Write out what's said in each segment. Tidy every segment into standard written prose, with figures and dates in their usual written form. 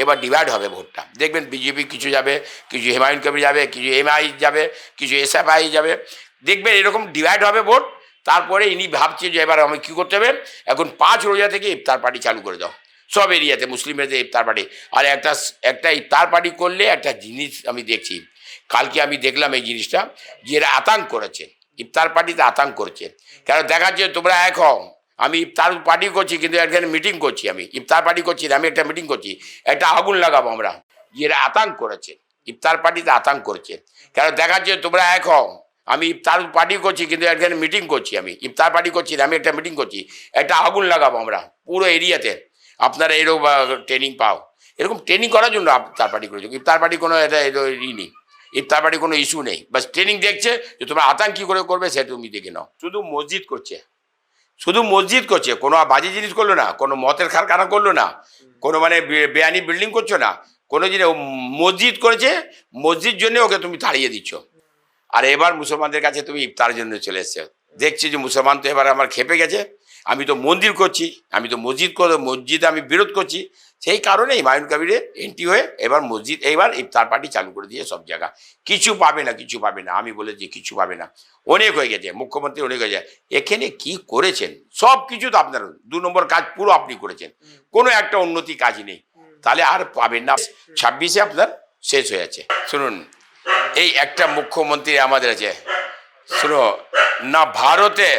এবার ডিভাইড হবে ভোটটা, দেখবেন বিজেপি কিছু যাবে, কিছু হুমায়ুন কবির যাবে, কিছু এমআই যাবে, কিছু এসএফআই যাবে, দেখবেন এরকম ডিভাইড হবে ভোট। তারপরে ইনি ভাবছে যে এবার আমি কী করতে হবে, এখন 5 রোজা থেকে ইফতার পার্টি চালু করে দাও সব এরিয়াতে, মুসলিমের যে ইফতার পার্টি। আর একটা ইফতার পার্টি করলে একটা জিনিস আমি দেখছি, কালকে আমি দেখলাম এই জিনিসটা, যে এরা আতঙ্ক করেছে, ইফতার পার্টিতে আতঙ্ক করছে। কেন দেখাচ্ছে তোমরা এক হও, আমি ইফতার পার্টি করছি কিন্তু এখানে মিটিং করছি, আমি ইফতার পার্টি করছি না, আমি একটা মিটিং করছি, একটা আগুন লাগাবো আমরা। যে এরা আতঙ্ক করেছে, ইফতার পার্টিতে আতঙ্ক করছে। কেন দেখাচ্ছে তোমরা এক হও, আমি ইফতার পার্টি করছি কিন্তু এখানে মিটিং করছি, আমি ইফতার পার্টি করছি না, আমি একটা মিটিং করছি, একটা আগুন লাগাবো আমরা পুরো এরিয়াতে। আপনারা এরকম ট্রেনিং পাও, এরকম ট্রেনিং করার জন্য ইফতার পার্টি করেছে। ইফতার পার্টি কোনো এটা নেই, ইফতার পার্টি কোনো ইস্যু নেই, বাস ট্রেনিং দেখছে যে তোমরা আতঙ্ক কী করে করবে সেটা তুমি দেখে নাও। শুধু মসজিদ করছে, শুধু মসজিদ করছে, কোনো বাজে জিনিস করলো না, কোনো মতের কারখানা করলো না, কোনো মানে বেআইনি বিল্ডিং করছো না, কোনো জিনিস মসজিদ করেছে, মসজিদ জন্য ওকে তুমি তাড়িয়ে দিচ্ছ। আর এবার মুসলমানদের কাছে তুমি ইফতারের জন্য চলে এসছো, দেখছি যে মুসলমান তো এবার আমার খেপে গেছে, আমি তো মন্দির করছি, আমি তো মসজিদ আমি বিরোধ করছি, সেই কারণে হুমায়ুন কবিরে এন্ট্রি হয়ে এবার মসজিদ এইবার ইফতার পার্টি চালু করে দিয়ে সব জায়গা। কিছু পাবে না, কিছু পাবে না, আমি বলেছি কিছু পাবে না, অনেক হয়ে গেছে, মুখ্যমন্ত্রী অনেক হয়ে যায়। এখানে কি করেছেন, সব কিছু তো আপনার 2 নম্বর কাজ পুরো আপনি করেছেন, কোনো একটা উন্নতি কাজ নেই, তাহলে আর পাবেন না। 26-এ আপনার শেষ হয়ে যাচ্ছে। শুনুন, এই একটা মুখ্যমন্ত্রী আমাদের আছে, শুনো, না ভারতে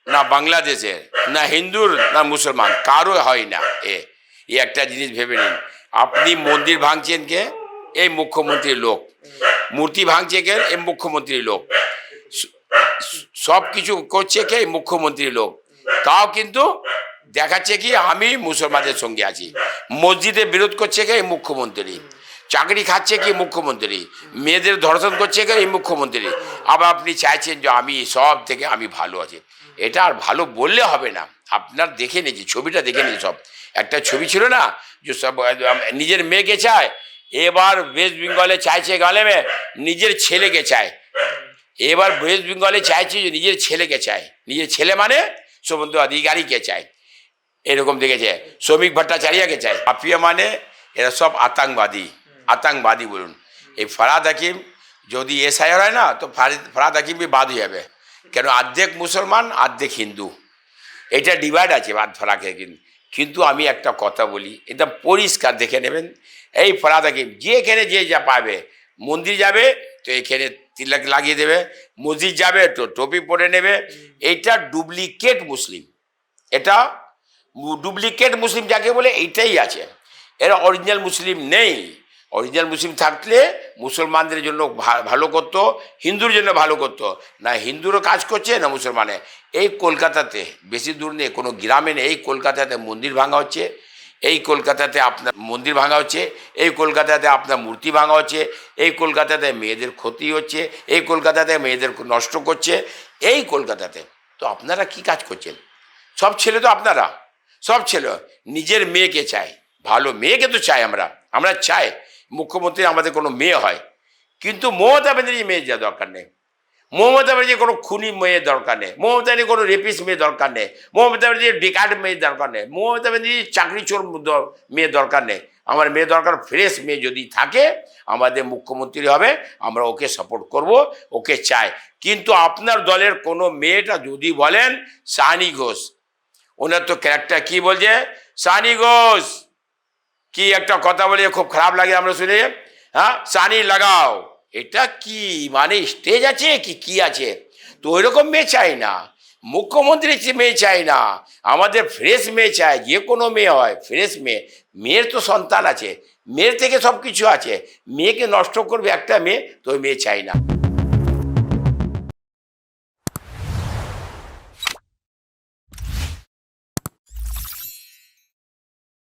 না বাংলাদেশে না হিন্দুর না মুসলমান কারো হয় না। এই একটা জিনিস ভেবে নিন, আপনি মন্দির ভাঙছেন কে, এই মুখ্যমন্ত্রীর লোক, মূর্তি ভাঙছে কে, এই মুখ্যমন্ত্রীর লোক, সব কিছু করছে কে, এই মুখ্যমন্ত্রীর লোক, তাও কিন্তু দেখাচ্ছে কি আমি মুসলমানদের সঙ্গে আছি। মসজিদে বিরোধ করছে কে, এই মুখ্যমন্ত্রী, চাকরি খাচ্ছে কি মুখ্যমন্ত্রী, মেয়েদের ধর্ষণ করছে কে, এই মুখ্যমন্ত্রী। আবার আপনি চাইছেন যে আমি সব থেকে আমি ভালো আছি, এটা আর ভালো বললে হবে না। আপনার দেখে নিয়েছি, ছবিটা দেখে নিয়েছি, সব একটা ছবি ছিল না যে সব নিজের মেয়েকে চায়, এবার ওয়েস্ট বেঙ্গলে চাইছে গালেমে নিজের ছেলেকে চায়, এবার ওয়েস্ট বেঙ্গলে চাইছে যে নিজের ছেলেকে চায়, নিজের ছেলে মানে শুভেন্দু অধিকারীকে চায়, এরকম দেখেছে, শ্রমিক ভট্টাচার্যকে চায়। মাফিয়া মানে এরা সব আতঙ্কবাদী বলুন। এই ফরহাদ হাকিম যদি এসআইআর হয় না, তো ফরহাদ হাকিমই বাদ হয়ে যাবে, কেন অর্ধেক মুসলমান অর্ধেক হিন্দু, এটা ডিভাইড আছে ফরহাদ হাকিম। কিন্তু আমি একটা কথা বলি, একদম পরিষ্কার দেখে নেবেন, এই ফরহাদ হাকিম যেখানে যে যা পাবে, মন্দির যাবে তো এখানে তিলক লাগিয়ে দেবে, মসজিদ যাবে তো টুপি পরে নেবে, এইটা ডুপ্লিকেট মুসলিম, এটা ডুপ্লিকেট মুসলিম যাকে বলে এইটাই আছে, এরা অরিজিনাল মুসলিম নেই। অরিজিনাল মুসলিম থাকলে মুসলমানদের জন্য ভালো করতো, হিন্দুর জন্য ভালো করতো না, হিন্দুরও কাজ করছে না মুসলমানে। এই কলকাতাতে বেশি দূর নেই, কোনো গ্রামে নেই, এই কলকাতাতে মন্দির ভাঙা হচ্ছে, এই কলকাতাতে আপনার মন্দির ভাঙা হচ্ছে, এই কলকাতাতে আপনার মূর্তি ভাঙা হচ্ছে, এই কলকাতাতে মেয়েদের ক্ষতি হচ্ছে, এই কলকাতাতে মেয়েদের নষ্ট করছে, এই কলকাতাতে। তো আপনারা কি কাজ করছেন? সব ছেলে তো আপনারা, সব ছেলে নিজের মেয়েকে চায়, ভালো মেয়েকে তো চাই, আমরা চাই মুখ্যমন্ত্রী আমাদের কোনো মেয়ে হয়, কিন্তু মমতা ব্যানার্জি মেয়ে যা দরকার নেই, মমতা ব্যানার্জি কোনো খুনি মেয়ের দরকার নেই, মমতা ব্যানার্জি কোনো রেপিস্ট মেয়ে দরকার নেই, মমতা ব্যানার্জি বেকার মেয়ের দরকার নেই, মমতা ব্যানার্জি চাকরি চোর মেয়ে দরকার নেই। আমার মেয়ে দরকার ফ্রেশ মেয়ে, যদি থাকে আমাদের মুখ্যমন্ত্রী হবে, আমরা ওকে সাপোর্ট করব, ওকে চাই। কিন্তু আপনার দলের কোনো মেয়েটা যদি বলেন সানি ঘোষ, ওনার তো ক্যারেক্টার কি বলছে, সানি ঘোষ কি একটা কথা বলে খুব খারাপ লাগে আমরা শুনে, হ্যাঁ সানি লাগাও, এটা কি মানে স্টেজ আছে কি আছে? তো ওইরকম মেয়ে চাই না, মুখ্যমন্ত্রীর মেয়ে চাই না, আমাদের ফ্রেশ মেয়ে চাই, যে কোনো মেয়ে হয় ফ্রেশ মেয়ে। মেয়ের তো সন্তান আছে, মেয়ের থেকে সব কিছু আছে, মেয়েকে নষ্ট করবে একটা মেয়ে, তো ওই মেয়ে চাই না।